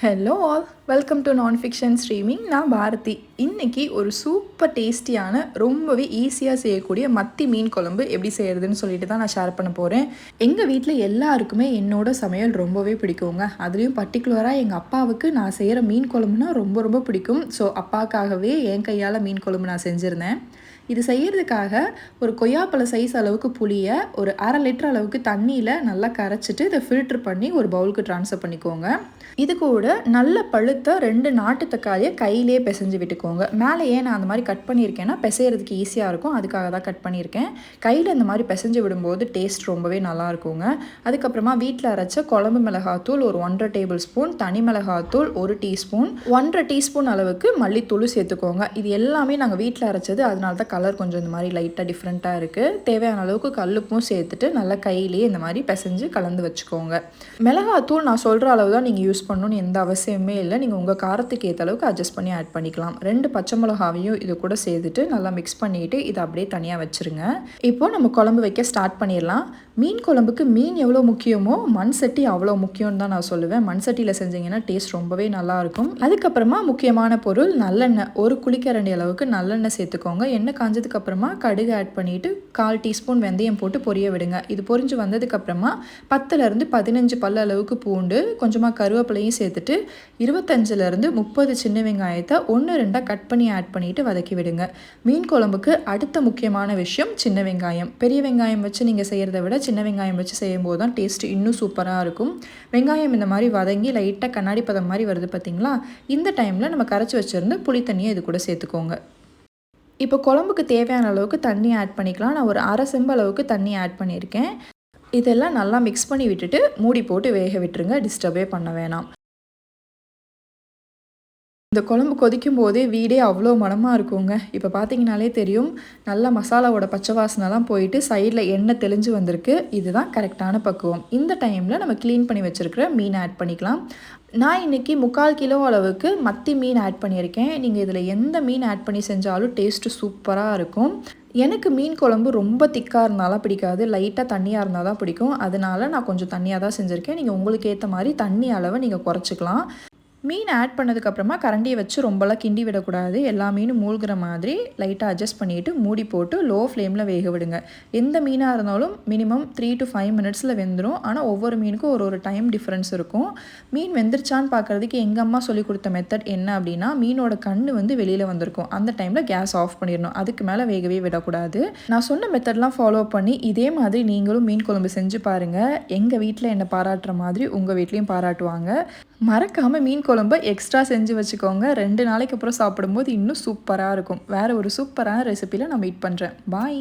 Hello all, welcome to நான் fiction streaming. நான் பாரதி. இன்றைக்கி ஒரு சூப்பர் டேஸ்டியான ரொம்பவே ஈஸியாக செய்யக்கூடிய மத்தி மீன் குழம்பு எப்படி செய்கிறதுன்னு சொல்லிட்டு தான் நான் ஷேர் பண்ண போகிறேன். எங்கள் வீட்டில் எல்லாருக்குமே என்னோட சமையல் ரொம்பவே பிடிக்குங்க. அதுலேயும் பர்டிகுலராக எங்கள் அப்பாவுக்கு நான் செய்கிற மீன் குழம்புனா ரொம்ப ரொம்ப பிடிக்கும். ஸோ அப்பாவுக்காகவே என் கையால் மீன் குழம்பு நான் செஞ்சுருந்தேன். இது செய்கிறதுக்காக ஒரு கொய்யாப்பழ சைஸ் அளவுக்கு புளியை ஒரு 1/2 லிட்டர் அளவுக்கு தண்ணியில் நல்லா கரைச்சிட்டு இதை ஃபில்ட்ரு பண்ணி ஒரு பவுலுக்கு ட்ரான்ஸ்ஃபர் பண்ணிக்கோங்க. இது கூட நல்ல பழுத்த 2 நாட்டு தக்காளியை கையிலே பிசைஞ்சு விட்டுக்கோங்க. மேலே ஏன் நான் அந்த மாதிரி கட் பண்ணியிருக்கேன்னா பிசைகிறதுக்கு ஈஸியாக இருக்கும், அதுக்காக தான் கட் பண்ணியிருக்கேன். கையில் இந்த மாதிரி பிசைஞ்சு விடும்போது டேஸ்ட் ரொம்பவே நல்லா இருக்குங்க. அதுக்கப்புறமா வீட்டில் அரைச்ச குழம்பு மிளகாத்தூள் ஒரு 1.5 டேபிள் ஸ்பூன், தனி மிளகாத்தூள் 1 டீஸ்பூன், 1.5 டீஸ்பூன் அளவுக்கு மல்லித்தூள் சேர்த்துக்கோங்க. இது எல்லாமே நாங்கள் வீட்டில் அரைச்சது, அதனால தான் கலர் கொஞ்சம் இந்த மாதிரி லைட்டாக டிஃப்ரெண்ட்டாக இருக்குது. தேவையான அளவுக்கு கல்லுப்பும் சேர்த்துட்டு நல்லா கையிலேயே இந்த மாதிரி பிசைஞ்சு கலந்து வச்சுக்கோங்க. மிளகாத்தூள் நான் சொல்கிற அளவு தான் நீங்கள் யூஸ் பண்ணணும்னு எந்த அவசியமே இல்லை. நீங்கள் உங்கள் காரத்துக்கு ஏற்ற அளவுக்கு அட்ஜஸ்ட் பண்ணி ஆட் பண்ணிக்கலாம். 2 பச்சை மிளகாவையும் இது கூட சேர்த்துட்டு நல்லா மிக்ஸ் பண்ணிவிட்டு இதை அப்படியே தனியாக வச்சுருங்க. இப்போது நம்ம குழம்பு வைக்க ஸ்டார்ட் பண்ணிடலாம். மீன் குழம்புக்கு மீன் எவ்வளோ முக்கியமோ மண் சட்டி அவ்வளோ முக்கியம்னு தான் நான் சொல்லுவேன். மண் சட்டியில் செஞ்சிங்கன்னா டேஸ்ட் ரொம்பவே நல்லாயிருக்கும். அதுக்கப்புறமா முக்கியமான பொருள் நல்லெண்ணெய். ஒரு குழிக்கரண்டி அளவுக்கு நல்லெண்ணெய் சேர்த்துக்கோங்க. எண்ணெய் காஞ்சதுக்கப்புறமா கடுகு ஆட் பண்ணிவிட்டு 1/4 டீஸ்பூன் வெந்தயம் போட்டு பொரிய விடுங்க. இது பொரிஞ்சு வந்ததுக்கப்புறமா 10லேருந்து 15 பல் அளவுக்கு பூண்டு, கொஞ்சமாக கருவேப்பிலையும் சேர்த்துட்டு 25லேருந்து 30 சின்ன வெங்காயத்தை 1-2 கட் பண்ணி ஆட் பண்ணிவிட்டு வதக்கி விடுங்க. மீன் குழம்புக்கு அடுத்த முக்கியமான விஷயம் சின்ன வெங்காயம். பெரிய வெங்காயம் வச்சு நீங்கள் செய்கிறத விட சின்ன வெங்காயம் வச்சு செய்யும்போது தான் டேஸ்ட்டு இன்னும் சூப்பராக இருக்கும். வெங்காயம் இந்த மாதிரி வதங்கி லைட்டாக கண்ணாடி பதம் மாதிரி வருது பார்த்திங்களா? இந்த டைமில் நம்ம கரைச்சி வச்சுருந்து புளி தண்ணியை இது கூட சேர்த்துக்கோங்க. இப்போ குழம்புக்கு தேவையான அளவுக்கு தண்ணி ஆட் பண்ணிக்கலாம். நான் ஒரு 1/2 செம்பு அளவுக்கு தண்ணி ஆட் பண்ணியிருக்கேன். இதெல்லாம் நல்லா மிக்ஸ் பண்ணி விட்டுட்டு மூடி போட்டு வேக விட்டுருங்க. டிஸ்டர்பே பண்ண வேணாம். இந்த குழம்பு கொதிக்கும் போதே வீடே அவ்வளோ மணமாக இருக்குங்க. இப்போ பார்த்தீங்கனாலே தெரியும், நல்லா மசாலாவோட பச்சை வாசனைலாம் போயிட்டு சைடில் எண்ணெய் தெளிஞ்சு வந்திருக்கு. இதுதான் கரெக்டான பக்குவம். இந்த டைமில் நம்ம க்ளீன் பண்ணி வச்சுருக்கிற மீன் ஆட் பண்ணிக்கலாம். நான் இன்றைக்கி 3/4 கிலோ அளவுக்கு மத்தி மீன் ஆட் பண்ணியிருக்கேன். நீங்கள் இதில் எந்த மீன் ஆட் பண்ணி செஞ்சாலும் டேஸ்ட்டு சூப்பராக இருக்கும். எனக்கு மீன் குழம்பு ரொம்ப திக்காக இருந்தாலும் பிடிக்காது, லைட்டாக தண்ணியாக இருந்தால் தான் பிடிக்கும். அதனால நான் கொஞ்சம் தண்ணியாக தான் செஞ்சுருக்கேன். நீங்கள் உங்களுக்கு ஏற்ற மாதிரி தண்ணி அளவை நீங்கள் குறைச்சிக்கலாம். மீன் ஆட் பண்ணதுக்கப்புறமா கரண்டியை வச்சு ரொம்பலாம் கிண்டி விடக்கூடாது. எல்லா மீனும் மூழ்கிற மாதிரி லைட்டாக அட்ஜஸ்ட் பண்ணிவிட்டு மூடி போட்டு லோ ஃப்ளேமில் வேக விடுங்க. எந்த மீனாக இருந்தாலும் மினிமம் 3 to 5 மினிட்ஸில் வெந்துடும். ஆனால் ஒவ்வொரு மீனுக்கும் ஒரு டைம் டிஃப்ரென்ஸ் இருக்கும். மீன் வெந்துருச்சான்னு பார்க்குறதுக்கு எங்கள் அம்மா சொல்லி கொடுத்த மெத்தட் என்ன அப்படின்னா, மீனோட கண் வெளியில் வந்திருக்கும். அந்த டைமில் கேஸ் ஆஃப் பண்ணிடணும். அதுக்கு மேலே வேகவே விடக்கூடாது. நான் சொன்ன மெத்தட்லாம் ஃபாலோ பண்ணி இதே மாதிரி நீங்களும் மீன் குழம்பு செஞ்சு பாருங்கள். எங்கள் வீட்டில் என்னை பாராட்டுற மாதிரி உங்கள் வீட்லேயும் பாராட்டுவாங்க. மறக்காமல் மீன் குழம்பை எக்ஸ்ட்ரா செஞ்சு வச்சுக்கோங்க. 2 நாளைக்கு அப்புறம் சாப்பிடும்போது இன்னும் சூப்பராக இருக்கும். வேறு ஒரு சூப்பரான ரெசிபியில் நான் மீட் பண்ணுறேன். பாய்.